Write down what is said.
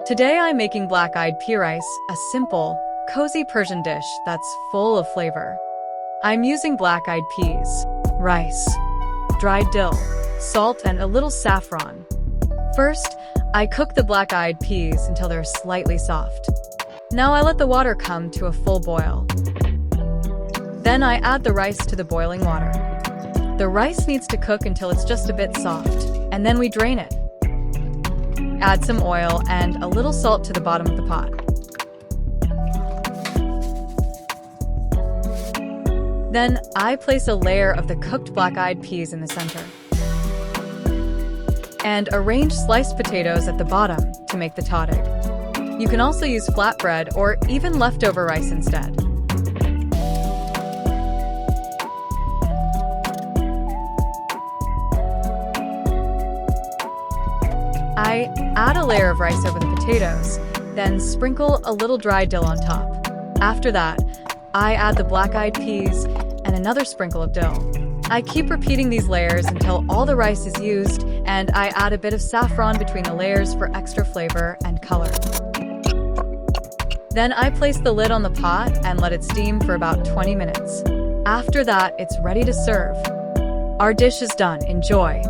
Today I'm making black-eyed pea rice, a simple, cozy Persian dish that's full of flavor. I'm using black-eyed peas, rice, dried dill, salt, and a little saffron. First, I cook the black-eyed peas until they're slightly soft. Now I let the water come to a full boil. Then I add the rice to the boiling water. The rice needs to cook until it's just a bit soft, and then we drain it. Add some oil and a little salt to the bottom of the pot. Then I place a layer of the cooked black-eyed peas in the center and arrange sliced potatoes at the bottom to make the tahdig. You can also use flatbread or even leftover rice instead. I add a layer of rice over the potatoes, then sprinkle a little dry dill on top. After that, I add the black-eyed peas and another sprinkle of dill. I keep repeating these layers until all the rice is used, and I add a bit of saffron between the layers for extra flavor and color. Then I place the lid on the pot and let it steam for about 20 minutes. After that, it's ready to serve. Our dish is done. Enjoy!